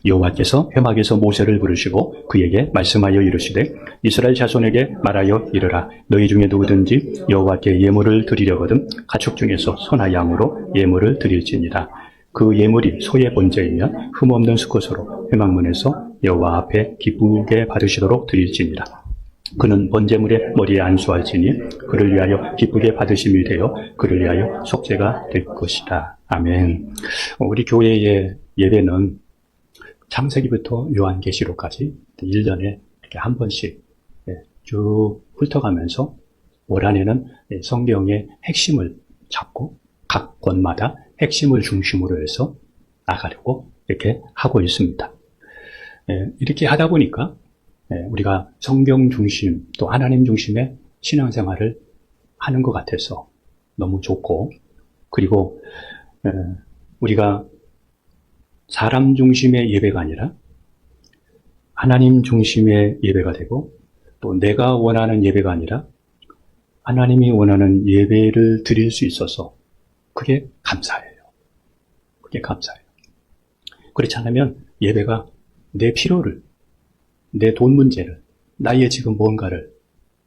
여호와께서 회막에서 모세를 부르시고 그에게 말씀하여 이르시되 이스라엘 자손에게 말하여 이르라. 너희 중에 누구든지 여호와께 예물을 드리려거든 가축 중에서 소나 양으로 예물을 드릴지니라. 그 예물이 소의 번제이면 흠없는 수컷으로 회막문에서 여호와 앞에 기쁘게 받으시도록 드릴지니라. 그는 번제물의 머리에 안수할지니 그를 위하여 기쁘게 받으심이 되어 그를 위하여 속죄가 될 것이다. 아멘. 우리 교회의 예배는 창세기부터 요한계시록까지 1년에 이렇게 한 번씩 쭉 훑어가면서 올 한해는 성경의 핵심을 잡고 각 권마다 핵심을 중심으로 해서 나가려고 이렇게 하고 있습니다. 이렇게 하다 보니까 우리가 성경 중심 또 하나님 중심의 신앙생활을 하는 것 같아서 너무 좋고, 그리고 우리가 사람 중심의 예배가 아니라 하나님 중심의 예배가 되고, 또 내가 원하는 예배가 아니라 하나님이 원하는 예배를 드릴 수 있어서 그게 감사해요. 그게 감사해요. 그렇지 않으면 예배가 내 필요를, 내 돈 문제를, 나의 지금 뭔가를,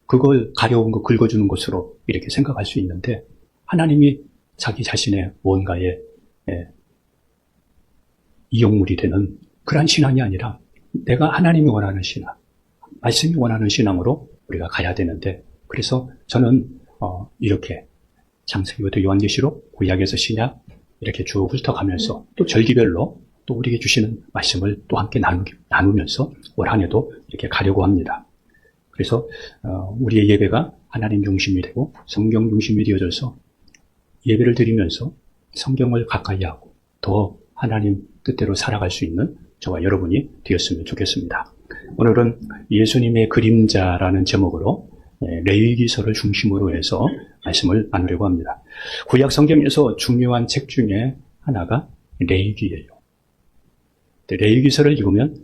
그걸 가려운 거 긁어주는 것으로 이렇게 생각할 수 있는데, 하나님이 자기 자신의 뭔가에 이용물이 되는 그런 신앙이 아니라 내가 하나님이 원하는 신앙, 말씀이 원하는 신앙으로 우리가 가야 되는데, 그래서 저는 이렇게 창세기부터 요한계시록, 구약에서 신약 이렇게 쭉 훑어가면서 또 절기별로 또 우리에게 주시는 말씀을 또 함께 나누면서 올 한 해도 이렇게 가려고 합니다. 그래서 우리의 예배가 하나님 중심이 되고 성경 중심이 되어져서 예배를 드리면서 성경을 가까이 하고 더 하나님 뜻대로 살아갈 수 있는 저와 여러분이 되었으면 좋겠습니다. 오늘은 예수님의 그림자라는 제목으로 레위기서를 중심으로 해서 말씀을 나누려고 합니다. 구약 성경에서 중요한 책 중에 하나가 레위기예요. 레위기서를 읽으면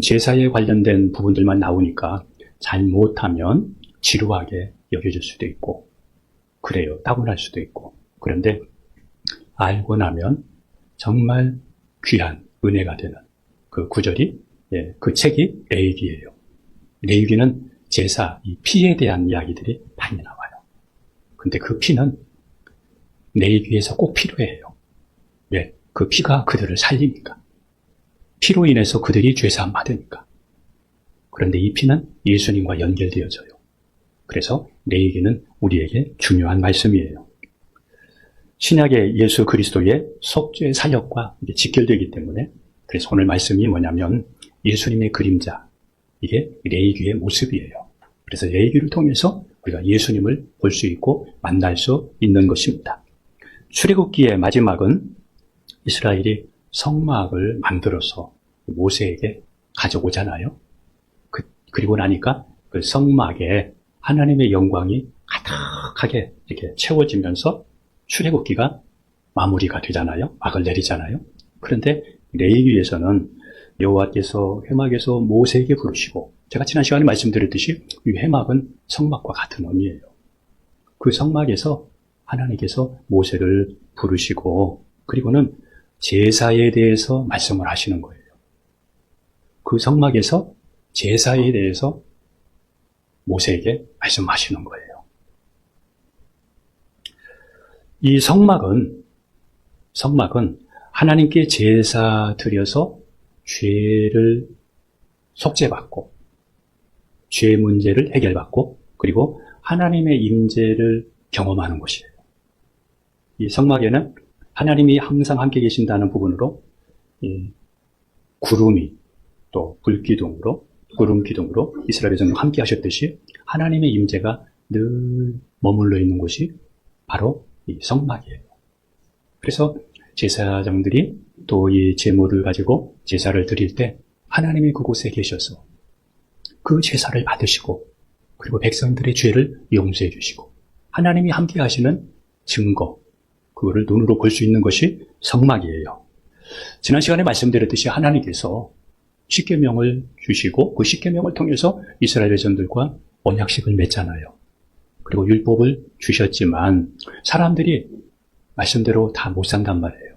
제사에 관련된 부분들만 나오니까 잘못하면 지루하게 여겨질 수도 있고, 그래요. 따분할 수도 있고. 그런데 알고 나면 정말 귀한 은혜가 되는 그 구절이, 그 책이 레위기예요. 레위기는 제사, 이 피에 대한 이야기들이 많이 나와요. 근데 그 피는 레위기에서 꼭 필요해요. 왜? 그 피가 그들을 살리니까. 피로 인해서 그들이 죄사함 받으니까. 그런데 이 피는 예수님과 연결되어져요. 그래서 레위기는 우리에게 중요한 말씀이에요. 신약의 예수 그리스도의 속죄 사역과 직결되기 때문에, 그래서 오늘 말씀이 뭐냐면 예수님의 그림자, 이게 레위기의 모습이에요. 그래서 레위기를 통해서 우리가 예수님을 볼 수 있고 만날 수 있는 것입니다. 출애굽기의 마지막은 이스라엘이 성막을 만들어서 모세에게 가져오잖아요. 그리고 나니까 그 성막에 하나님의 영광이 가득하게 이렇게 채워지면서 출애굽기가 마무리가 되잖아요. 막을 내리잖아요. 그런데 레위기에서는 여호와께서 회막에서 모세에게 부르시고, 제가 지난 시간에 말씀드렸듯이 이 회막은 성막과 같은 의미예요. 그 성막에서 하나님께서 모세를 부르시고, 그리고는 제사에 대해서 말씀을 하시는 거예요. 그 성막에서 제사에 대해서 모세에게 말씀하시는 거예요. 이 성막은 하나님께 제사 드려서 죄를 속죄받고 죄 문제를 해결받고 그리고 하나님의 임재를 경험하는 것이에요. 이 성막에는 하나님이 항상 함께 계신다는 부분으로 구름이 또 불기둥으로 구름 기둥으로 이스라엘 백성과 함께 하셨듯이 하나님의 임재가 늘 머물러 있는 곳이 바로 이 성막이에요. 그래서 제사장들이 또 이 제물을 가지고 제사를 드릴 때 하나님이 그곳에 계셔서 그 제사를 받으시고 그리고 백성들의 죄를 용서해 주시고 하나님이 함께 하시는 증거, 그거를 눈으로 볼 수 있는 것이 성막이에요. 지난 시간에 말씀드렸듯이 하나님께서 십계명을 주시고 그 십계명을 통해서 이스라엘 백성들과 언약식을 맺잖아요. 그리고 율법을 주셨지만 사람들이 말씀대로 다 못 산단 말이에요.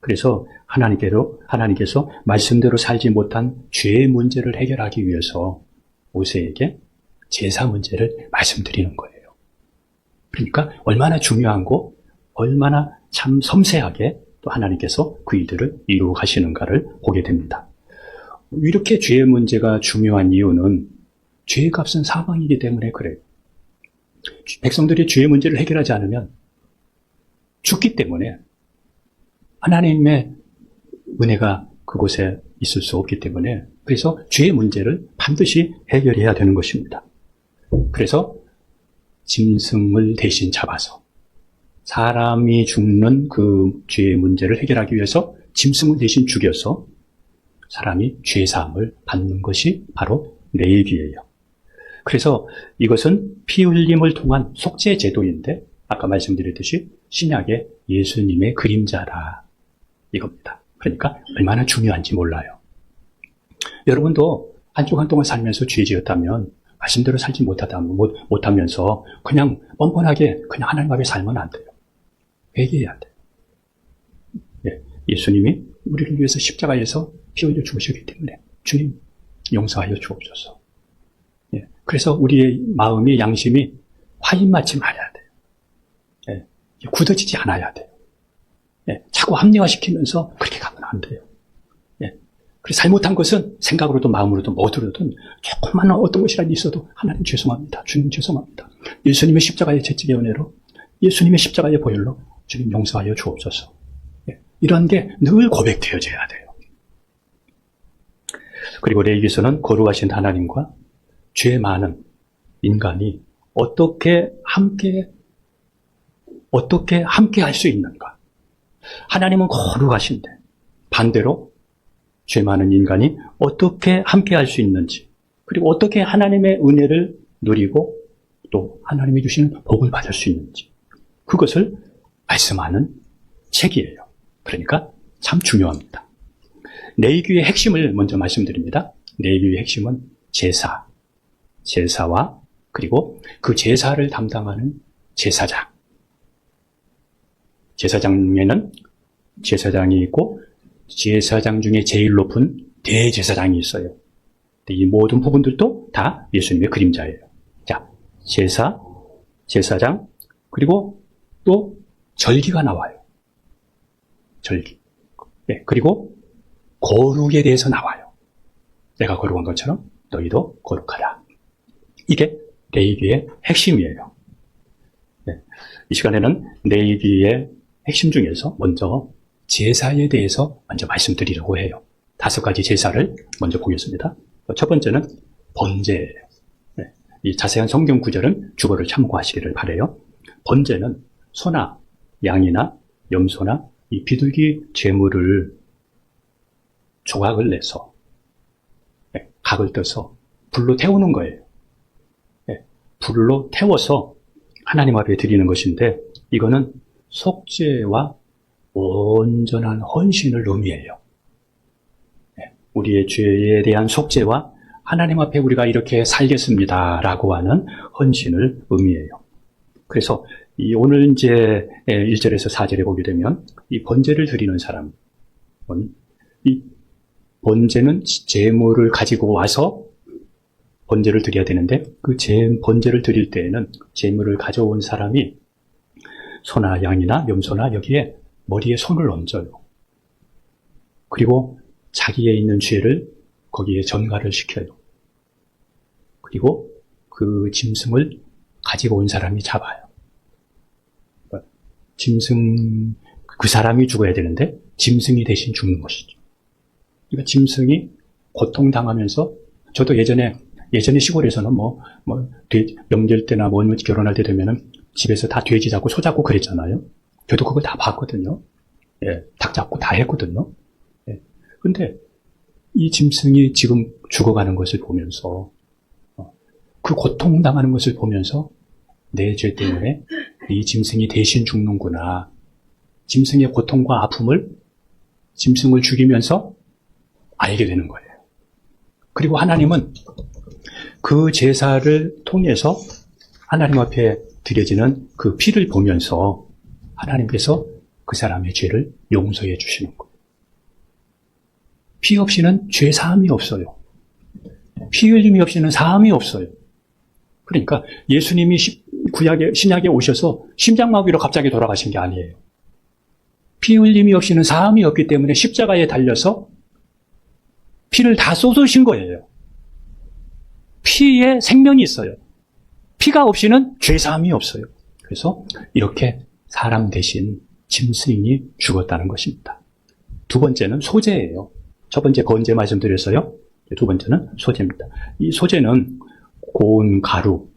그래서 하나님께서 말씀대로 살지 못한 죄의 문제를 해결하기 위해서 모세에게 제사 문제를 말씀드리는 거예요. 그러니까 얼마나 중요하고 얼마나 참 섬세하게 또 하나님께서 그 일들을 이루어 가시는가를 보게 됩니다. 이렇게 죄의 문제가 중요한 이유는 죄의 값은 사망이기 때문에 그래요. 백성들이 죄의 문제를 해결하지 않으면 죽기 때문에 하나님의 은혜가 그곳에 있을 수 없기 때문에 그래서 죄의 문제를 반드시 해결해야 되는 것입니다. 그래서 짐승을 대신 잡아서 사람이 죽는 그 죄의 문제를 해결하기 위해서 짐승을 대신 죽여서 사람이 죄사함을 받는 것이 바로 레위기예요. 그래서 이것은 피 흘림을 통한 속죄 제도인데 아까 말씀드렸듯이 신약의 예수님의 그림자라 이겁니다. 그러니까 얼마나 중요한지 몰라요. 여러분도 한 주간 동안 살면서 죄 지었다면 말씀대로 살지 못하면서 그냥 뻔뻔하게 그냥 하나님 앞에 살면 안 돼요. 회개해야 돼요. 예, 예수님이 우리를 위해서 십자가에서 피 흘려 죽으셨기 때문에 주님 용서하여 주옵소서. 예, 그래서 우리의 마음이 양심이 화인 맞지 말아야 돼요. 예, 굳어지지 않아야 돼요. 예, 자꾸 합리화시키면서 그렇게 가면 안 돼요. 예, 그래서 잘못한 것은 생각으로든 마음으로든 뭐로든 조금만 어떤 것이라도 있어도 하나님 죄송합니다. 주님 죄송합니다. 예수님의 십자가의 채찍의 은혜로 예수님의 십자가의 보혈로 주님 용서하여 주옵소서. 예, 이런 게 늘 고백되어져야 돼요. 그리고 레위기서는 거룩하신 하나님과 죄 많은 인간이 어떻게 함께 할 수 있는가? 하나님은 거룩하신데 반대로 죄 많은 인간이 어떻게 함께 할 수 있는지 그리고 어떻게 하나님의 은혜를 누리고 또 하나님이 주시는 복을 받을 수 있는지 그것을 말씀하는 책이에요. 그러니까 참 중요합니다. 레위기의 핵심을 먼저 말씀드립니다. 레위기의 핵심은 제사와 그리고 그 제사를 담당하는 제사장. 제사장에는 제사장이 있고 제사장 중에 제일 높은 대제사장이 있어요. 이 모든 부분들도 다 예수님의 그림자예요. 자, 제사장, 그리고 또 절기가 나와요. 절기. 네, 그리고 거룩에 대해서 나와요. 내가 거룩한 것처럼 너희도 거룩하라. 이게 레위기의 핵심이에요. 네, 이 시간에는 레위기의 핵심 중에서 먼저 제사에 대해서 먼저 말씀드리려고 해요. 5가지 제사를 먼저 보겠습니다. 첫 번째는 번제예요. 네, 이 자세한 성경 구절은 주보를 참고하시기를 바라요. 번제는 소나 양이나 염소나 이 비둘기 제물을 조각을 내서 각을 떠서 불로 태우는 거예요. 불로 태워서 하나님 앞에 드리는 것인데 이거는 속죄와 온전한 헌신을 의미해요. 우리의 죄에 대한 속죄와 하나님 앞에 우리가 이렇게 살겠습니다라고 하는 헌신을 의미해요. 그래서 이 오늘 이제 1절에서 4절에 보게 되면 이 번제를 드리는 사람은 이 번제는 제물을 가지고 와서 번제를 드려야 되는데 그 번제를 드릴 때에는 제물을 가져온 사람이 소나 양이나 염소나 여기에 머리에 손을 얹어요. 그리고 자기에 있는 죄를 거기에 전가를 시켜요. 그리고 그 짐승을 가지고 온 사람이 잡아요. 짐승, 그 사람이 죽어야 되는데 짐승이 대신 죽는 것이죠. 그러니까 짐승이 고통당하면서 저도 예전에 시골에서는 명절 때나 결혼할 때 되면은 집에서 다 돼지 잡고 소 잡고 그랬잖아요. 저도 그걸 다 봤거든요. 예, 닭 잡고 다 했거든요. 예. 근데 이 짐승이 지금 죽어가는 것을 보면서 그 고통당하는 것을 보면서 내 죄 때문에 이 짐승이 대신 죽는구나. 짐승의 고통과 아픔을 짐승을 죽이면서 알게 되는 거예요. 그리고 하나님은 그 제사를 통해서 하나님 앞에 드려지는 그 피를 보면서 하나님께서 그 사람의 죄를 용서해 주시는 거예요. 피 없이는 죄 사함이 없어요. 피 흘림이 없이는 사함이 없어요. 그러니까 예수님이 신약에 오셔서 심장마비로 갑자기 돌아가신 게 아니에요. 피 흘림이 없이는 사함이 없기 때문에 십자가에 달려서 피를 다 쏟으신 거예요. 피에 생명이 있어요. 피가 없이는 죄 사함이 없어요. 그래서 이렇게 사람 대신 짐승이 죽었다는 것입니다. 두 번째는 소재예요. 첫 번째 건재 말씀드렸어요. 두 번째는 소재입니다. 이 소재는 고운 가루,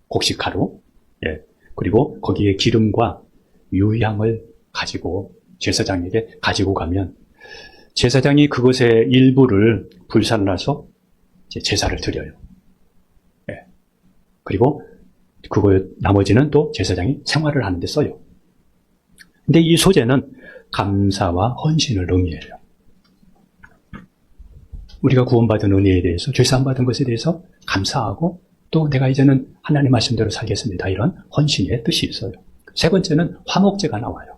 곡식 가루, 그리고 거기에 기름과 유향을 가지고 제사장에게 가지고 가면 제사장이 그것의 일부를 불살라서 제사를 드려요. 그리고 나머지는 또 제사장이 생활을 하는 데 써요. 근데 이 소재는 감사와 헌신을 의미해요. 우리가 구원받은 은혜에 대해서, 죄사함 받은 것에 대해서 감사하고 또 내가 이제는 하나님 말씀대로 살겠습니다. 이런 헌신의 뜻이 있어요. 세 번째는 화목제가 나와요.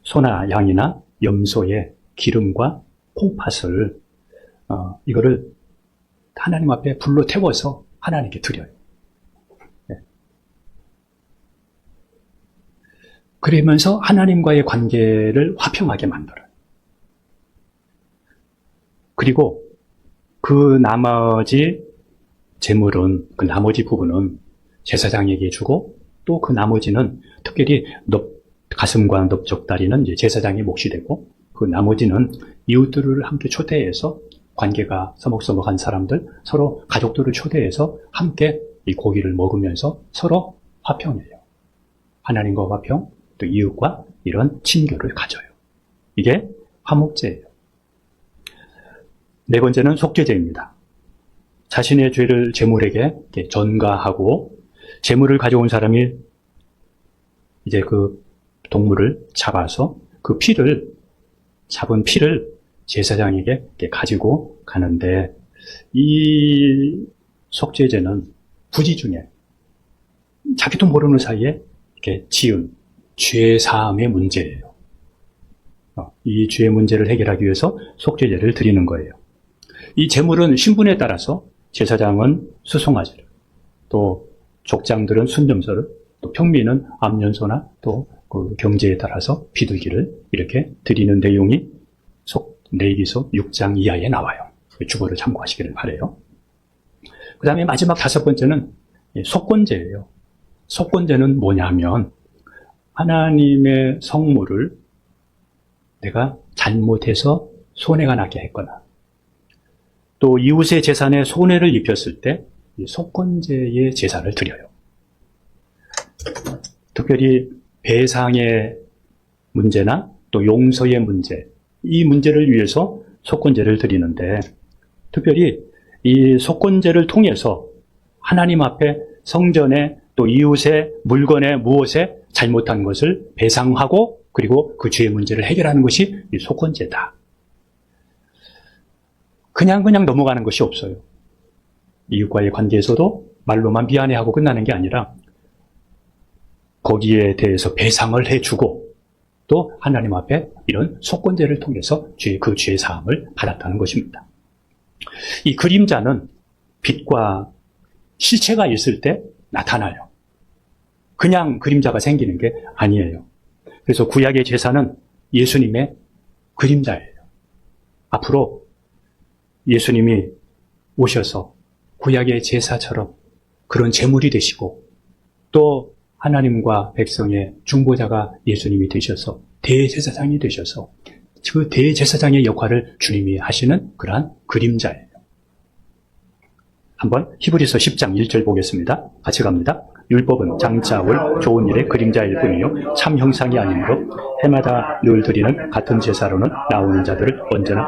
소나 양이나 염소의 기름과 콩팥을 이거를 하나님 앞에 불로 태워서 하나님께 드려요. 그러면서 하나님과의 관계를 화평하게 만들어요. 그리고 그 나머지 재물은, 그 나머지 부분은 제사장에게 주고 또 그 나머지는 특별히 가슴과 넓적다리는 이제 제사장의 몫이 되고 그 나머지는 이웃들을 함께 초대해서 관계가 서먹서먹한 사람들, 서로 가족들을 초대해서 함께 이 고기를 먹으면서 서로 화평해요. 하나님과 화평, 또 이웃과 이런 친교를 가져요. 이게 화목제예요. 네 번째는 속죄제입니다. 자신의 죄를 제물에게 전가하고 제물을 가져온 사람이 이제 그 동물을 잡아서 그 잡은 피를 제사장에게 가지고 가는데 이 속죄제는 부지 중에 자기도 모르는 사이에 이렇게 지은 죄 사함의 문제예요. 이 죄의 문제를 해결하기 위해서 속죄제를 드리는 거예요. 이 제물은 신분에 따라서 제사장은 수송아지를, 또 족장들은 순점소를, 또 평민은 암연소나 또 그 경제에 따라서 비둘기를 이렇게 드리는 내용이 레위기서 6장 이하에 나와요. 주보를 참고하시기를 바라요. 그 다음에 마지막 다섯 번째는 속건제예요. 속건제는 뭐냐면 하나님의 성물을 내가 잘못해서 손해가 나게 했거나 또 이웃의 재산에 손해를 입혔을 때 속건제의 제사를 드려요. 특별히 배상의 문제나 또 용서의 문제, 이 문제를 위해서 속건제를 드리는데 특별히 이 속건제를 통해서 하나님 앞에 성전에 또 이웃의 물건에 무엇에 잘못한 것을 배상하고 그리고 그 죄의 문제를 해결하는 것이 이 속건제다. 그냥 넘어가는 것이 없어요. 이웃과의 관계에서도 말로만 미안해하고 끝나는 게 아니라 거기에 대해서 배상을 해주고 또 하나님 앞에 이런 속건제를 통해서 그 죄의 사함을 받았다는 것입니다. 이 그림자는 빛과 실체가 있을 때 나타나요. 그냥 그림자가 생기는 게 아니에요. 그래서 구약의 제사는 예수님의 그림자예요. 앞으로 예수님이 오셔서 구약의 제사처럼 그런 제물이 되시고 또 하나님과 백성의 중보자가 예수님이 되셔서 대제사장이 되셔서 그 대제사장의 역할을 주님이 하시는 그러한 그림자예요. 한번 히브리서 10장 1절 보겠습니다. 같이 갑니다. 율법은 장차 올 좋은 일의 그림자일 뿐이요 참 형상이 아니므로 해마다 늘 드리는 같은 제사로는 나오는 자들을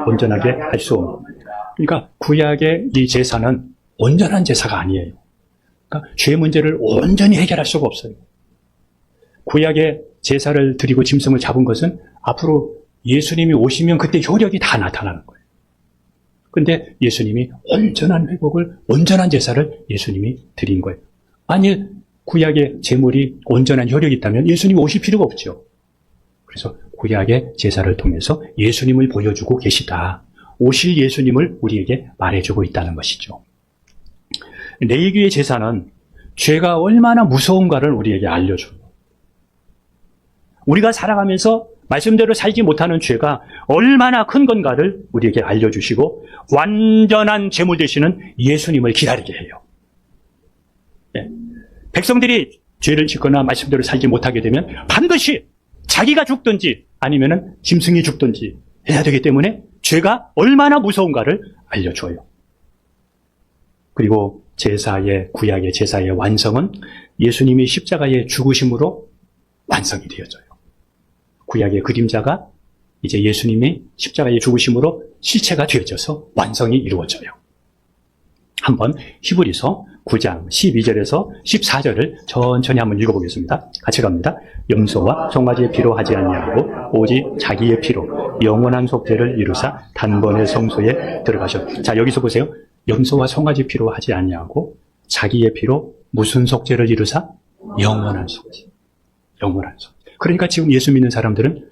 온전하게 할 수 없는. 그러니까 구약의 이 제사는 온전한 제사가 아니에요. 그러니까 죄 문제를 온전히 해결할 수가 없어요. 구약의 제사를 드리고 짐승을 잡은 것은 앞으로 예수님이 오시면 그때 효력이 다 나타나는 거예요. 그런데 예수님이 온전한 회복을, 온전한 제사를 예수님이 드린 거예요. 아니, 구약의 제물이 온전한 효력이 있다면 예수님이 오실 필요가 없죠. 그래서 구약의 제사를 통해서 예수님을 보여주고 계시다. 오실 예수님을 우리에게 말해주고 있다는 것이죠. 레위기의 제사는 죄가 얼마나 무서운가를 우리에게 알려줘요. 우리가 살아가면서 말씀대로 살지 못하는 죄가 얼마나 큰 건가를 우리에게 알려주시고 완전한 제물 되시는 예수님을 기다리게 해요. 네. 백성들이 죄를 짓거나 말씀대로 살지 못하게 되면 반드시 자기가 죽든지 아니면 짐승이 죽든지 해야 되기 때문에 죄가 얼마나 무서운가를 알려줘요. 그리고 구약의 제사의 완성은 예수님이 십자가의 죽으심으로 완성이 되어져요. 구약의 그림자가 이제 예수님이 십자가의 죽으심으로 실체가 되어져서 완성이 이루어져요. 한번 히브리서 9장 12절에서 14절을 천천히 한번 읽어보겠습니다. 같이 갑니다. 염소와 송아지의 피로 하지 아니하고 오직 자기의 피로 영원한 속죄를 이루사 단번에 성소에 들어가셨다. 자, 여기서 보세요. 염소와 송아지 피로 하지 아니하고 자기의 피로 무슨 속죄를 이루사? 영원한 속죄. 영원한 속죄. 그러니까 지금 예수 믿는 사람들은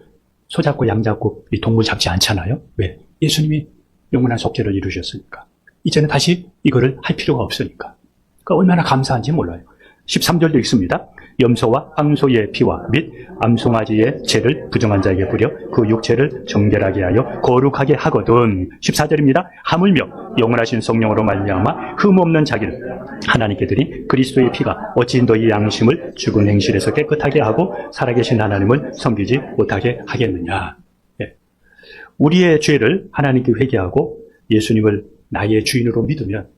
소 잡고 양 잡고 이 동물 잡지 않잖아요. 왜? 예수님이 영원한 속죄를 이루셨으니까. 이제는 다시 이거를 할 필요가 없으니까. 그러니까 얼마나 감사한지 몰라요. 13절도 읽습니다. 염소와 황소의 피와 및 암송아지의 죄를 부정한 자에게 뿌려 그 육체를 정결하게 하여 거룩하게 하거든. 14절입니다. 하물며 영원하신 성령으로 말미암아 흠없는 자기를 하나님께 드린 그리스도의 피가 어찌 너희 양심을 죽은 행실에서 깨끗하게 하고 살아계신 하나님을 섬기지 못하게 하겠느냐. 예. 우리의 죄를 하나님께 회개하고 예수님을 나의 주인으로 믿으면,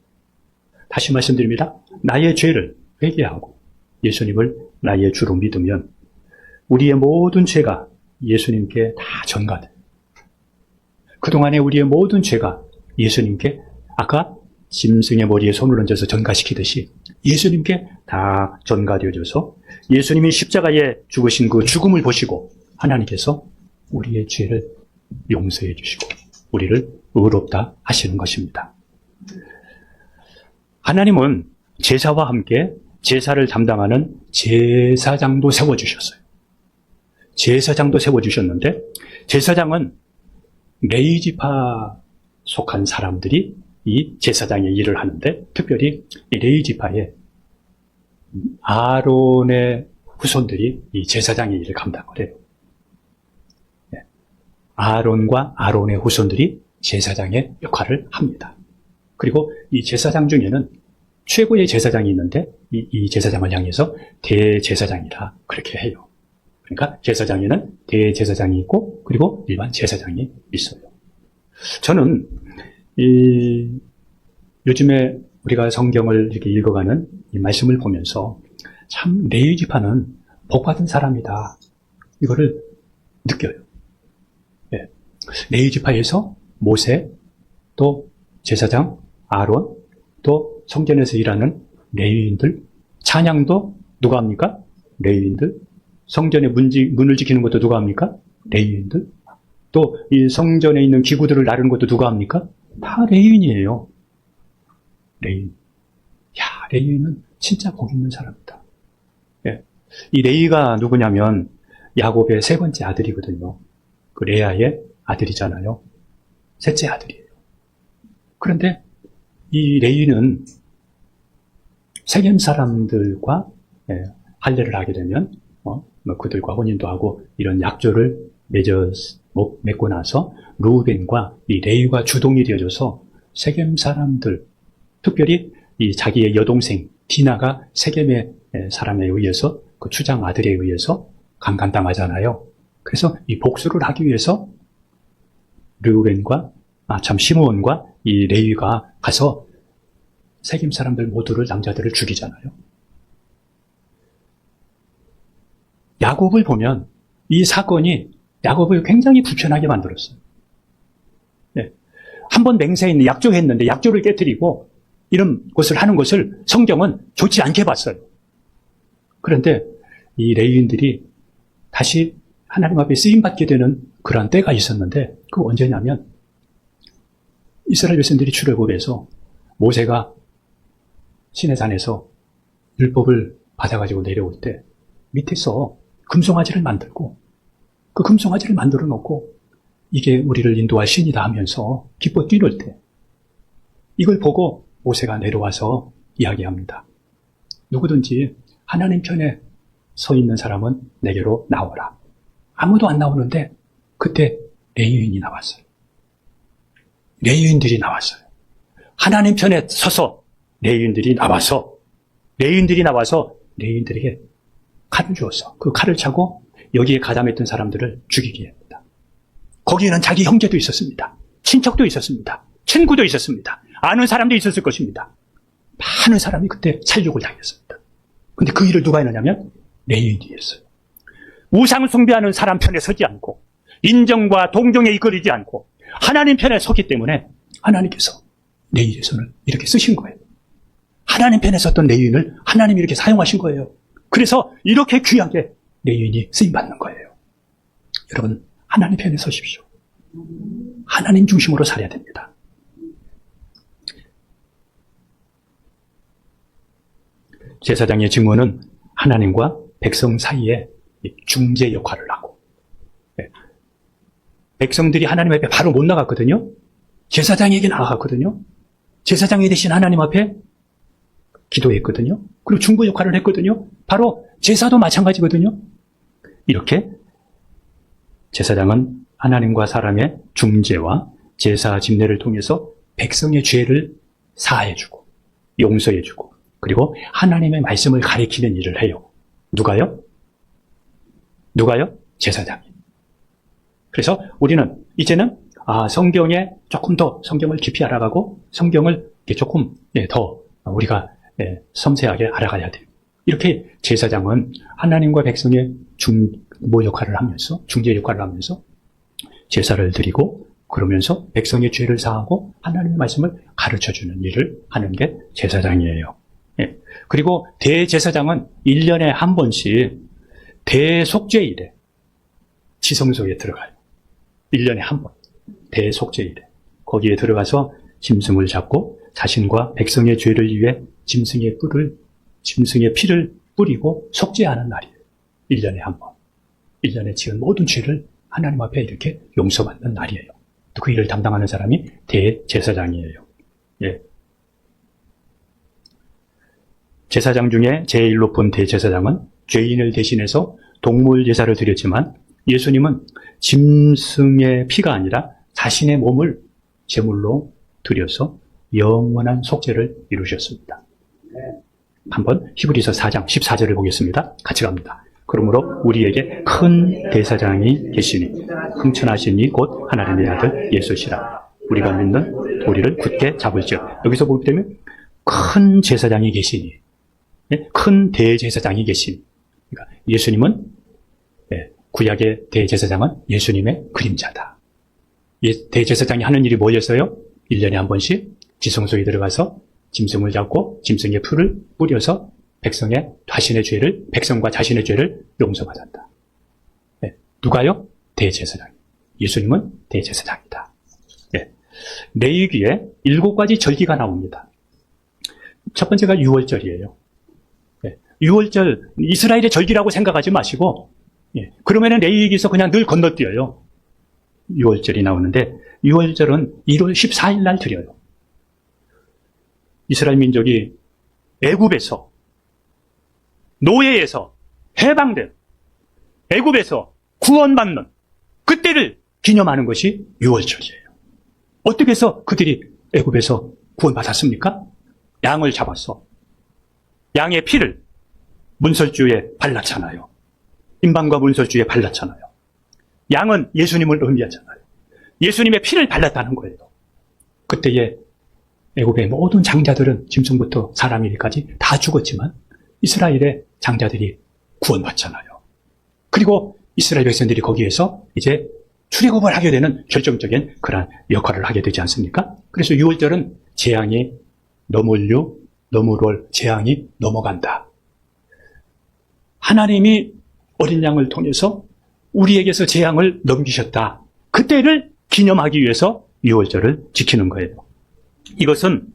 다시 말씀드립니다. 나의 죄를 회개하고 예수님을 나의 주로 믿으면 우리의 모든 죄가 예수님께 다 전가돼요. 그동안에 우리의 모든 죄가 예수님께 아까 짐승의 머리에 손을 얹어서 전가시키듯이 예수님께 다 전가되어져서 예수님이 십자가에 죽으신 그 죽음을 보시고 하나님께서 우리의 죄를 용서해 주시고 우리를 의롭다 하시는 것입니다. 하나님은 제사와 함께 제사를 담당하는 제사장도 세워주셨어요. 제사장도 세워주셨는데 제사장은 레위지파 속한 사람들이 이 제사장의 일을 하는데 특별히 이 레위지파의 아론의 후손들이 이 제사장의 일을 감당을 해요. 아론과 아론의 후손들이 제사장의 역할을 합니다. 그리고 이 제사장 중에는 최고의 제사장이 있는데 이 제사장을 향해서 대제사장이라 그렇게 해요. 그러니까 제사장에는 대제사장이 있고 그리고 일반 제사장이 있어요. 저는 요즘에 우리가 성경을 이렇게 읽어가는 이 말씀을 보면서 참 레위지파는 복받은 사람이다. 이거를 느껴요. 네. 레위지파에서 모세, 또 제사장, 아론, 또 성전에서 일하는 레위인들, 찬양도 누가 합니까? 레위인들. 성전의 문을 지키는 것도 누가 합니까? 레위인들. 또 이 성전에 있는 기구들을 나르는 것도 누가 합니까? 다 레위인이에요. 레위인. 야, 레위인은 진짜 복 있는 사람이다. 예. 이 레위가 누구냐면 야곱의 세 번째 아들이거든요. 그 레아의 아들이잖아요. 셋째 아들이에요. 그런데 이 레위는 세겜 사람들과 할례를 하게 되면 그들과 혼인도 하고 이런 약조를 맺고 나서 루벤과 이 레위가 주동이 되어져서 세겜 사람들, 특별히 이 자기의 여동생 디나가 세겜의 사람에 의해서 그 추장 아들에 의해서 강간당하잖아요. 그래서 이 복수를 하기 위해서 시므온과 이 레위가 가서 세겜 사람들 모두를, 남자들을 죽이잖아요. 야곱을 보면 이 사건이 야곱을 굉장히 불편하게 만들었어요. 네. 한번 맹세했는데, 약조했는데 약조를 깨뜨리고 이런 것을 하는 것을 성경은 좋지 않게 봤어요. 그런데 이 레위인들이 다시 하나님 앞에 쓰임받게 되는 그런 때가 있었는데, 그거 언제냐면 이스라엘 백성들이 출애굽해서 모세가 시내산에서 율법을 받아가지고 내려올 때 밑에서 금송아지를 만들고 그 금송아지를 만들어 놓고 이게 우리를 인도할 신이다 하면서 기뻐 뛰놀 때 이걸 보고 모세가 내려와서 이야기합니다. 누구든지 하나님 편에 서 있는 사람은 내게로 나오라. 아무도 안 나오는데 그때 레위인이 나왔어요. 레위인들이 나왔어요. 하나님 편에 서서 레위인들이 나와서 레위인들에게 칼을 주었어. 그 칼을 차고 여기에 가담했던 사람들을 죽이게 합니다. 거기에는 자기 형제도 있었습니다. 친척도 있었습니다. 친구도 있었습니다. 아는 사람도 있었을 것입니다. 많은 사람이 그때 살육을 당했습니다. 근데 그 일을 누가 했느냐면 레위인이 했어요. 우상 숭배하는 사람 편에 서지 않고 인정과 동정에 이끌리지 않고 하나님 편에 서기 때문에 하나님께서 레위인의 손을 이렇게 쓰신 거예요. 하나님 편에 섰던 레위인을 하나님이 이렇게 사용하신 거예요. 그래서 이렇게 귀하게 레위인이 쓰임받는 거예요. 여러분, 하나님 편에 서십시오. 하나님 중심으로 살아야 됩니다. 제사장의 직무는 하나님과 백성 사이에 중재 역할을 하고, 백성들이 하나님 앞에 바로 못 나갔거든요. 제사장에게 나아갔거든요. 제사장이 대신 하나님 앞에 기도했거든요. 그리고 중보 역할을 했거든요. 바로 제사도 마찬가지거든요. 이렇게 제사장은 하나님과 사람의 중재와 제사 집례를 통해서 백성의 죄를 사해주고 용서해주고 그리고 하나님의 말씀을 가리키는 일을 해요. 누가요? 제사장이. 그래서 우리는 이제는 성경에 조금 더 성경을 깊이 알아가고 성경을 조금 더 우리가 섬세하게 알아가야 돼요. 이렇게 제사장은 하나님과 백성의 중보 역할을 하면서 중재 역할을 하면서 제사를 드리고 그러면서 백성의 죄를 사하고 하나님의 말씀을 가르쳐주는 일을 하는 게 제사장이에요. 그리고 대제사장은 1년에 한 번씩 대속죄일에 지성소에 들어가요. 1년에 한 번. 대속죄일에. 거기에 들어가서 짐승을 잡고 자신과 백성의 죄를 위해 짐승의 피를 뿌리고 속죄하는 날이에요. 1년에 한 번. 1년에 지은 모든 죄를 하나님 앞에 이렇게 용서받는 날이에요. 또 그 일을 담당하는 사람이 대제사장이에요. 제사장 중에 제일 높은 대제사장은 죄인을 대신해서 동물 제사를 드렸지만 예수님은 짐승의 피가 아니라 자신의 몸을 제물로 드려서 영원한 속죄를 이루셨습니다. 한번 히브리서 4장 14절을 보겠습니다. 같이 갑니다. 그러므로 우리에게 큰 대사장이 계시니 흥천하신 이 곧 하나님의 아들 예수시라. 우리가 믿는 우리를 굳게 잡을지어. 여기서 보게 되면 큰 제사장이 계시니, 큰 대제사장이 계시니. 그러니까 예수님은 구약의 대제사장은 예수님의 그림자다. 대제사장이 하는 일이 뭐였어요? 1년에 한 번씩 지성소에 들어가서 짐승을 잡고 짐승의 풀을 뿌려서 백성과 자신의 죄를 용서받았다. 누가요? 대제사장. 예수님은 대제사장이다. 레위기에 7가지 절기가 나옵니다. 첫 번째가 유월절이에요. 6월절 이스라엘의 절기라고 생각하지 마시고 그러면은 레위기에서 그냥 늘 건너뛰어요. 6월절이 나오는데 6월절은 1월 14일 날 드려요. 이스라엘 민족이 애굽에서 노예에서 해방된 애굽에서 구원받는 그때를 기념하는 것이 6월절이에요. 어떻게 해서 그들이 애굽에서 구원받았습니까? 양을 잡았어. 양의 피를 문설주에 발랐잖아요. 인방과 문설주에 발랐잖아요. 양은 예수님을 의미하잖아요. 예수님의 피를 발랐다는 거예요. 그때의 애굽의 모든 장자들은 짐승부터 사람이기까지 다 죽었지만 이스라엘의 장자들이 구원받잖아요. 그리고 이스라엘 백성들이 거기에서 이제 출애굽을 하게 되는 결정적인 그런 역할을 하게 되지 않습니까? 그래서 6월절은 재앙이 넘어올 재앙이 넘어간다. 하나님이 어린 양을 통해서 우리에게서 재앙을 넘기셨다. 그때를 기념하기 위해서 6월절을 지키는 거예요. 이것은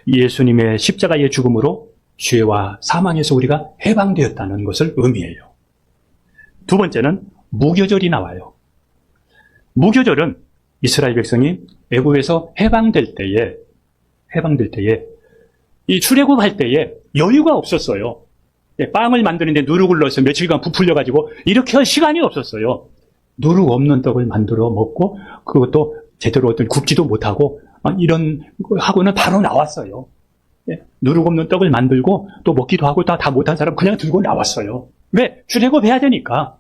예수님의 십자가의 죽음으로 죄와 사망에서 우리가 해방되었다는 것을 의미해요. 두 번째는 무교절이 나와요. 무교절은 이스라엘 백성이 애굽에서 해방될 때에 이 출애굽할 때에 여유가 없었어요. 빵을 만드는데 누룩을 넣어서 며칠간 부풀려가지고 이렇게 할 시간이 없었어요. 누룩 없는 떡을 만들어 먹고 그것도 제대로 어떤 굽지도 못하고 이런 하고는 바로 나왔어요. 누룩 없는 떡을 만들고 또 먹기도 하고 다 못한 사람 그냥 들고 나왔어요. 왜? 출애굽해야 되니까.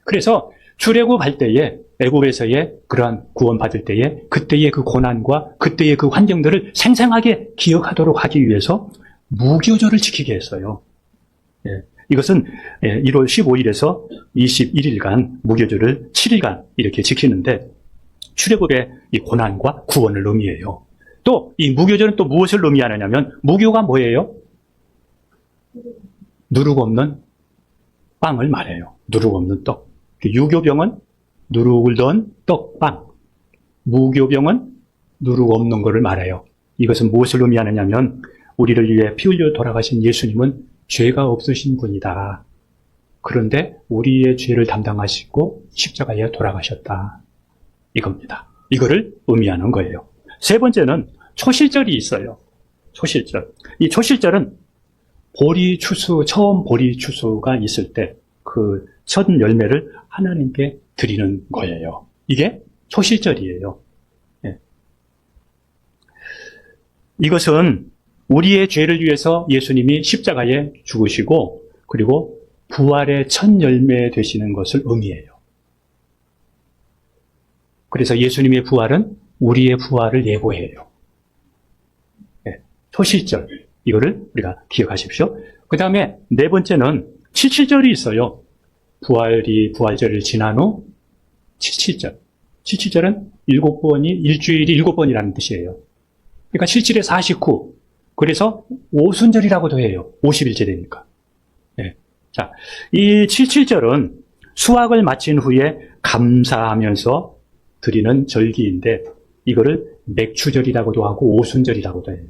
그래서 출애굽할 때에 애굽에서의 그러한 구원받을 때에 그때의 그 고난과 그때의 그 환경들을 생생하게 기억하도록 하기 위해서 무교절을 지키게 했어요. 이것은 1월 15일에서 21일간 무교절을 7일간 이렇게 지키는데 출애굽의 이 고난과 구원을 의미해요. 또 이 무교절은 또 무엇을 의미하느냐면 무교가 뭐예요? 누룩 없는 빵을 말해요. 누룩 없는 떡. 유교병은 누룩을 넣은 떡, 빵. 무교병은 누룩 없는 것을 말해요. 이것은 무엇을 의미하느냐면 우리를 위해 피 흘려 돌아가신 예수님은 죄가 없으신 분이다. 그런데 우리의 죄를 담당하시고 십자가에 돌아가셨다. 이겁니다. 이거를 의미하는 거예요. 세 번째는 초실절이 있어요. 초실절. 이 초실절은 처음 보리 추수가 있을 때 그 첫 열매를 하나님께 드리는 거예요. 이게 초실절이에요. 이것은 우리의 죄를 위해서 예수님이 십자가에 죽으시고 그리고 부활의 첫 열매 되시는 것을 의미해요. 그래서 예수님의 부활은 우리의 부활을 예고해요. 초실절. 이거를 우리가 기억하십시오. 그 다음에 네 번째는 칠칠절이 있어요. 부활절을 지난 후 칠칠절. 칠칠절은 7번이 일주일이 7번이라는 뜻이에요. 그러니까 7칠에 49. 그래서 오순절이라고도 해요. 50일째 되니까. 자, 이 칠칠절은 수확을 마친 후에 감사하면서 드리는 절기인데 이거를 맥추절이라고도 하고 오순절이라고도 해요.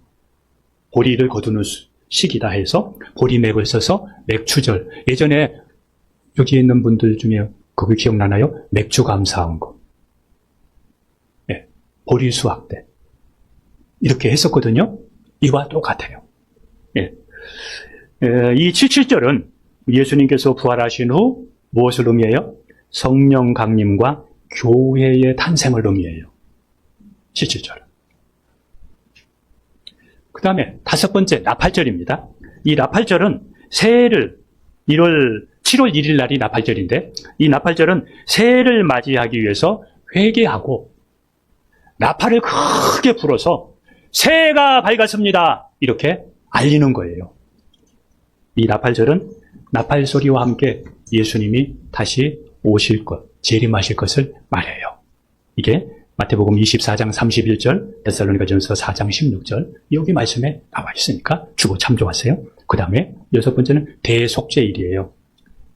보리를 거두는 시기다 해서 보리맥을 써서 맥추절. 예전에 여기 있는 분들 중에 그거 기억나나요? 맥주 감사한 거. 보리 수확 때. 이렇게 했었거든요. 이와 똑같아요. 이 칠칠절은 예수님께서 부활하신 후 무엇을 의미해요? 성령 강림과 교회의 탄생을 의미해요. 칠칠절은. 그 다음에 다섯 번째 나팔절입니다. 이 나팔절은 새해를 7월 1일 날이 나팔절인데 이 나팔절은 새해를 맞이하기 위해서 회개하고 나팔을 크게 불어서 새해가 밝았습니다. 이렇게 알리는 거예요. 이 나팔절은 나팔 소리와 함께 예수님이 다시 오실 것, 재림하실 것을 말해요. 이게 마태복음 24장 31절, 데살로니가전서 4장 16절 여기 말씀에 나와 있으니까 주고 참조하세요. 그 다음에 여섯 번째는 대속죄일이에요.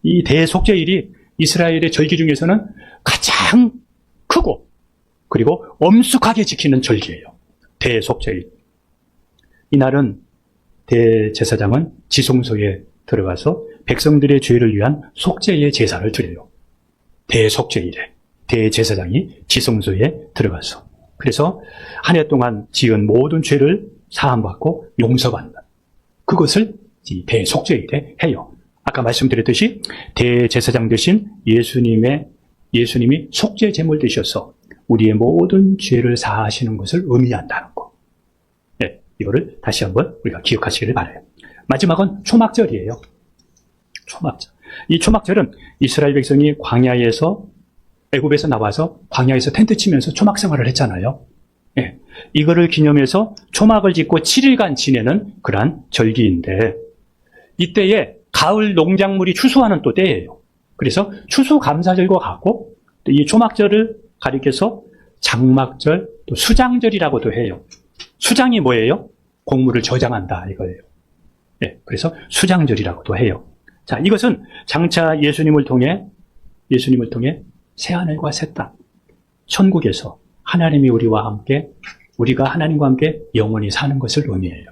이 대속죄일이 이스라엘의 절기 중에서는 가장 크고 그리고 엄숙하게 지키는 절기예요. 대속죄일. 이날은 대제사장은 지성소에 들어가서 백성들의 죄를 위한 속죄의 제사를 드려요. 대속죄일에 대제사장이 지성소에 들어가서 그래서 한 해 동안 지은 모든 죄를 사함받고 용서받는 그것을 대속죄일에 해요. 아까 말씀드렸듯이 대제사장 되신 예수님이 속죄 제물 되셔서 우리의 모든 죄를 사하시는 것을 의미한다는 거. 이거를 다시 한번 우리가 기억하시기를 바라요. 마지막은 초막절이에요. 초막절. 이 초막절은 이스라엘 백성이 애굽에서 나와서 광야에서 텐트 치면서 초막 생활을 했잖아요. 이거를 기념해서 초막을 짓고 7일간 지내는 그러한 절기인데 이때에 가을 농작물이 추수하는 또 때예요. 그래서 추수감사절과 같고 또 이 초막절을 가리켜서 장막절, 또 수장절이라고도 해요. 수장이 뭐예요? 곡물을 저장한다 이거예요. 그래서 수장절이라고도 해요. 자, 이것은 장차 예수님을 통해 새하늘과 새 땅, 천국에서 하나님이 우리가 하나님과 함께 영원히 사는 것을 의미해요.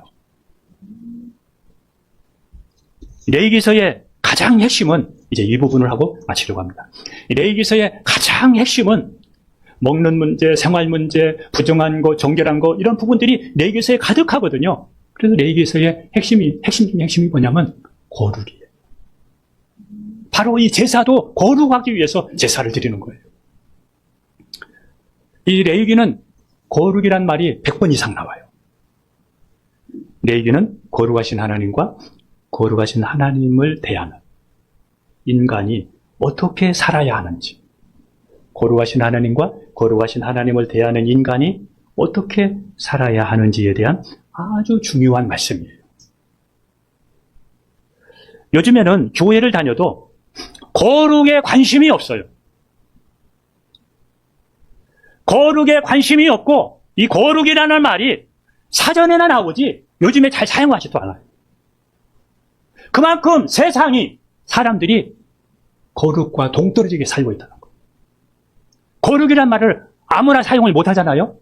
레위기서의 가장 핵심은 이제 이 부분을 하고 마치려고 합니다. 레위기서의 가장 핵심은 먹는 문제, 생활 문제, 부정한 거, 정결한 거 이런 부분들이 레위기서에 가득하거든요. 그래서 레위기서의 핵심이 뭐냐면 거룩이에요. 바로 이 제사도 거룩하기 위해서 제사를 드리는 거예요. 이 레위기는 거룩이란 말이 100번 이상 나와요. 레위기는 거룩하신 하나님과 거룩하신 하나님을 대하는 인간이 어떻게 살아야 하는지, 거룩하신 하나님과 거룩하신 하나님을 대하는 인간이 어떻게 살아야 하는지에 대한 아주 중요한 말씀이에요. 요즘에는 교회를 다녀도 거룩에 관심이 없어요. 거룩에 관심이 없고 이 거룩이라는 말이 사전에나 나오지 요즘에 잘 사용하지도 않아요. 그만큼 세상이 사람들이 거룩과 동떨어지게 살고 있다는 거예요. 거룩이란 말을 아무나 사용을 못하잖아요.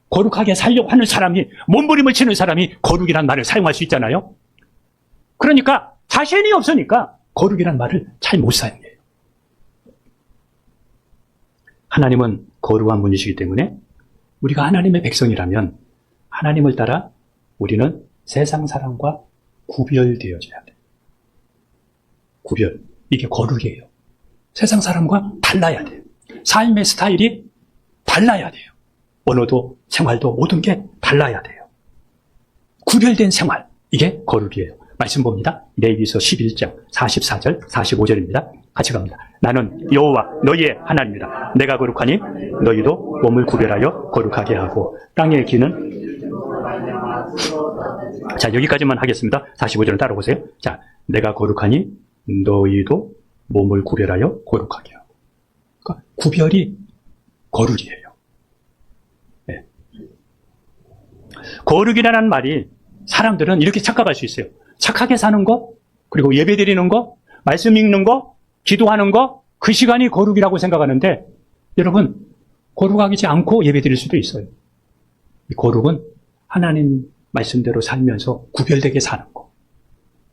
거룩하게 살려고 하는 사람이, 몸부림을 치는 사람이 거룩이란 말을 사용할 수 있잖아요. 그러니까 자신이 없으니까 거룩이란 말을 잘 못 사용해요. 하나님은 거룩한 분이시기 때문에 우리가 하나님의 백성이라면 하나님을 따라 우리는 세상 사람과 구별되어져야 돼요. 구별. 이게 거룩이에요. 세상 사람과 달라야 돼요. 삶의 스타일이 달라야 돼요. 언어도 생활도 모든 게 달라야 돼요. 구별된 생활. 이게 거룩이에요. 말씀 봅니다. 레위기서 11장 44절 45절입니다. 같이 갑니다. 나는 여호와 너희의 하나님이라. 내가 거룩하니 너희도 몸을 구별하여 거룩하게 하고 땅의 기는. 자, 여기까지만 하겠습니다. 45절은 따라오세요. 자, 내가 거룩하니 너희도 몸을 구별하여 거룩하게 하고. 그러니까 구별이 거룩이에요. 네. 거룩이라는 말이 사람들은 이렇게 착각할 수 있어요. 착하게 사는 거, 그리고 예배 드리는 거, 말씀 읽는 거, 기도하는 거, 그 시간이 거룩이라고 생각하는데 여러분, 거룩하지 않고 예배 드릴 수도 있어요. 이 거룩은 하나님 말씀대로 살면서 구별되게 사는 거.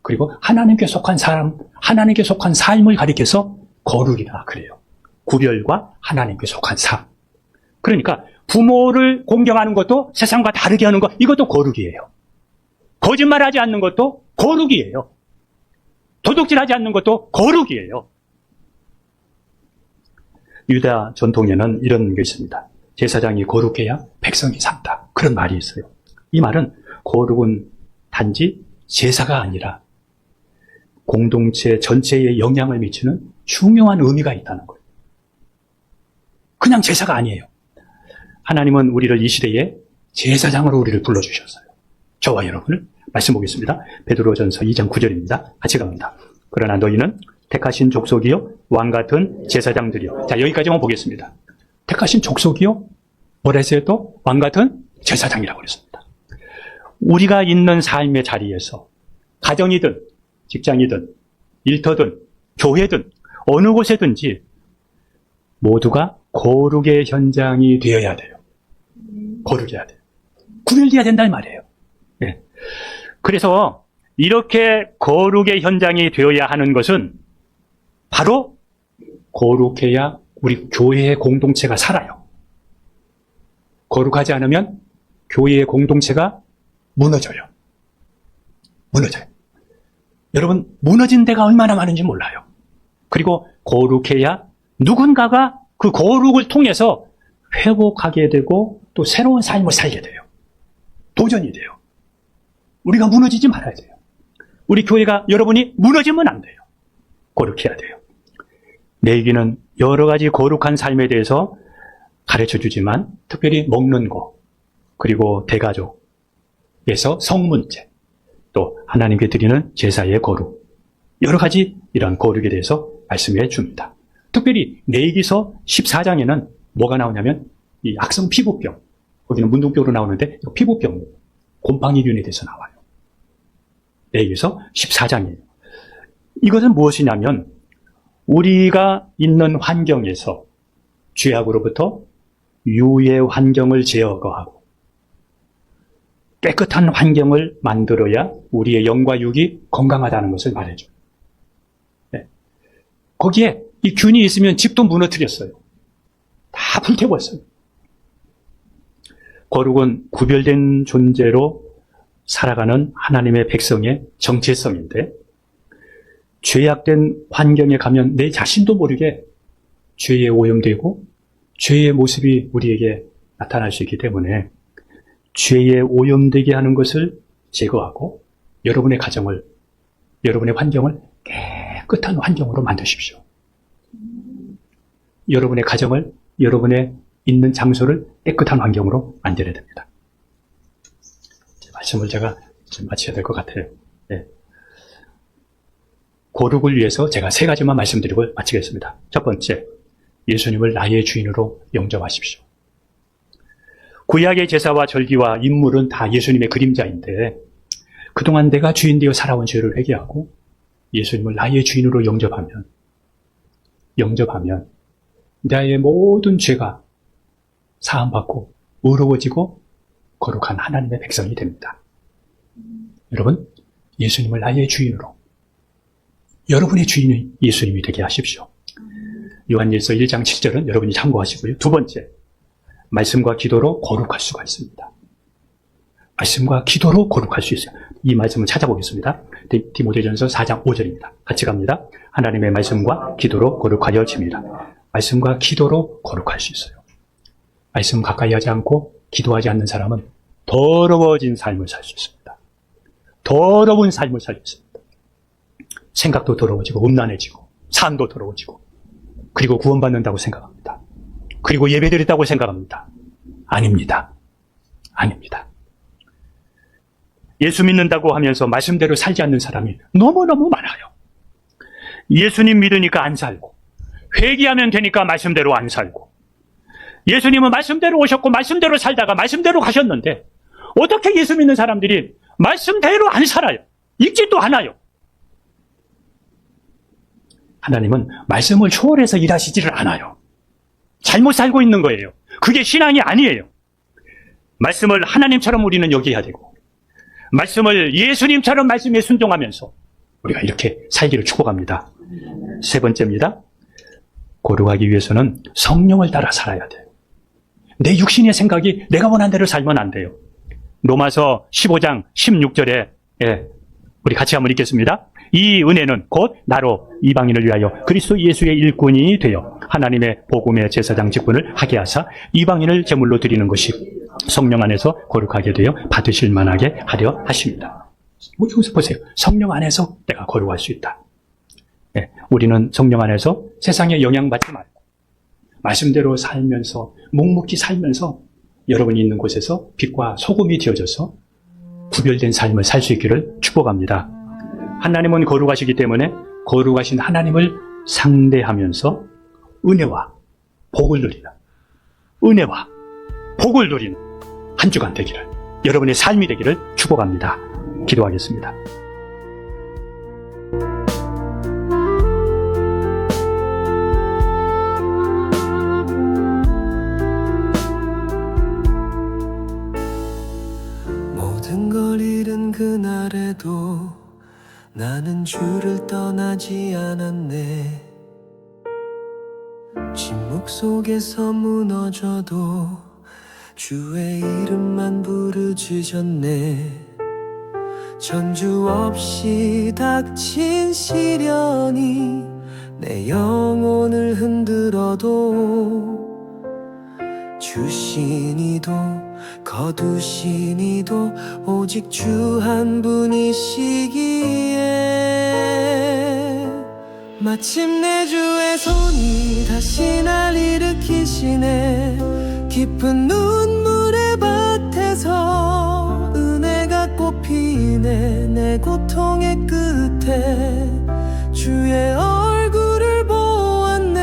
그리고 하나님께 속한 사람, 하나님께 속한 삶을 가리켜서 거룩이라 그래요. 구별과 하나님께 속한 삶. 그러니까 부모를 공경하는 것도 세상과 다르게 하는 것, 이것도 거룩이에요. 거짓말하지 않는 것도 거룩이에요. 도둑질하지 않는 것도 거룩이에요. 유다 전통에는 이런 게 있습니다. 제사장이 거룩해야 백성이 산다. 그런 말이 있어요. 이 말은 거룩은 단지 제사가 아니라 공동체 전체에 영향을 미치는 중요한 의미가 있다는 거예요. 그냥 제사가 아니에요. 하나님은 우리를 이 시대에 제사장으로 우리를 불러주셨어요. 저와 여러분을 말씀 보겠습니다. 베드로전서 2장 9절입니다. 같이 갑니다. 그러나 너희는 택하신 족속이요 왕같은 제사장들이요. 자, 여기까지만 보겠습니다. 택하신 족속이요 뭐라 했어요 또? 왕같은 제사장이라고 그랬습니다. 우리가 있는 삶의 자리에서 가정이든 직장이든 일터든 교회든 어느 곳에든지 모두가 거룩의 현장이 되어야 돼요. 거룩해야 돼요. 구별돼야 된다는 말이에요. 네. 그래서 이렇게 거룩의 현장이 되어야 하는 것은 바로 거룩해야 우리 교회의 공동체가 살아요. 거룩하지 않으면 교회의 공동체가 무너져요. 무너져요. 여러분, 무너진 데가 얼마나 많은지 몰라요. 그리고 거룩해야 누군가가 그 거룩을 통해서 회복하게 되고 또 새로운 삶을 살게 돼요. 도전이 돼요. 우리가 무너지지 말아야 돼요. 우리 교회가 여러분이 무너지면 안 돼요. 거룩해야 돼요. 레위기는 여러 가지 거룩한 삶에 대해서 가르쳐 주지만 특별히 먹는 거, 그리고 대가족에서 성문제, 또 하나님께 드리는 제사의 거룩, 여러 가지 이런 거룩에 대해서 말씀해 줍니다. 특별히 레위기서 14장에는 뭐가 나오냐면 이 악성 피부병, 거기는 문둥병으로 나오는데 피부병, 곰팡이균에 대해서 나와요. 레위기서 14장이에요. 이것은 무엇이냐면 우리가 있는 환경에서 죄악으로부터 유의 환경을 제거하고 깨끗한 환경을 만들어야 우리의 영과 육이 건강하다는 것을 말해줘요. 네. 거기에 이 균이 있으면 집도 무너뜨렸어요. 다 불태웠어요. 거룩은 구별된 존재로 살아가는 하나님의 백성의 정체성인데, 죄악된 환경에 가면 내 자신도 모르게 죄에 오염되고 죄의 모습이 우리에게 나타날 수 있기 때문에 죄에 오염되게 하는 것을 제거하고 여러분의 가정을, 여러분의 환경을 깨끗한 환경으로 만드십시오. 여러분의 가정을, 여러분의 있는 장소를 깨끗한 환경으로 만들어야 됩니다. 말씀을 제가 좀 마쳐야 될 것 같아요. 네. 거룩을 위해서 제가 3가지만 말씀드리고 마치겠습니다. 첫 번째, 예수님을 나의 주인으로 영접하십시오. 구약의 제사와 절기와 인물은 다 예수님의 그림자인데, 그동안 내가 주인 되어 살아온 죄를 회개하고 예수님을 나의 주인으로 영접하면 나의 모든 죄가 사함받고 의로워지고 거룩한 하나님의 백성이 됩니다. 여러분, 예수님을 나의 주인으로, 여러분의 주인이 예수님이 되게 하십시오. 요한일서 1장 7절은 여러분이 참고하시고요. 두 번째, 말씀과 기도로 거룩할 수가 있습니다. 말씀과 기도로 거룩할 수 있어요. 이 말씀을 찾아보겠습니다. 디모데전서 4장 5절입니다. 같이 갑니다. 하나님의 말씀과 기도로 거룩하여 집니다. 말씀과 기도로 거룩할 수 있어요. 말씀 가까이 하지 않고 기도하지 않는 사람은 더러워진 삶을 살 수 있습니다. 더러운 삶을 살 수 있습니다. 생각도 더러워지고 음란해지고 삶도 더러워지고, 그리고 구원받는다고 생각합니다. 그리고 예배드렸다고 생각합니다. 아닙니다. 예수 믿는다고 하면서 말씀대로 살지 않는 사람이 너무너무 많아요. 예수님 믿으니까 안 살고, 회개하면 되니까 말씀대로 안 살고, 예수님은 말씀대로 오셨고 말씀대로 살다가 말씀대로 가셨는데 어떻게 예수 믿는 사람들이 말씀대로 안 살아요? 읽지도 않아요. 하나님은 말씀을 초월해서 일하시지를 않아요. 잘못 살고 있는 거예요. 그게 신앙이 아니에요. 말씀을 하나님처럼 우리는 여겨야 되고, 말씀을 예수님처럼 말씀에 순종하면서 우리가 이렇게 살기를 축복합니다. 세 번째입니다. 거룩하기 위해서는 성령을 따라 살아야 돼요. 내 육신의 생각이 내가 원한 대로 살면 안 돼요. 로마서 15장 16절에 우리 같이 한번 읽겠습니다. 이 은혜는 곧 나로 이방인을 위하여 그리스도 예수의 일꾼이 되어 하나님의 복음의 제사장 직분을 하게 하사 이방인을 제물로 드리는 것이 성령 안에서 거룩하게 되어 받으실 만하게 하려 하십니다. 여기서 보세요. 성령 안에서 내가 거룩할 수 있다. 우리는 성령 안에서 세상에 영향받지 말고 말씀대로 살면서, 묵묵히 살면서 여러분이 있는 곳에서 빛과 소금이 되어져서 구별된 삶을 살 수 있기를 축복합니다. 하나님은 거룩하시기 때문에 거룩하신 하나님을 상대하면서 은혜와 복을 누리는 한 주간 되기를, 여러분의 삶이 되기를 축복합니다. 기도하겠습니다. 모든 걸 잃은 그날에도 나는 주를 떠나지 않았네. 침묵 속에서 무너져도 주의 이름만 부르짖었네. 전주 없이 닥친 시련이 내 영혼을 흔들어도 주신 이도 거두신 이도 오직 주 한 분이시기에 마침내 주의 손이 다시 날 일으키시네. 깊은 눈물의 밭에서 은혜가 꽃피네. 내 고통의 끝에 주의 얼굴을 보았네.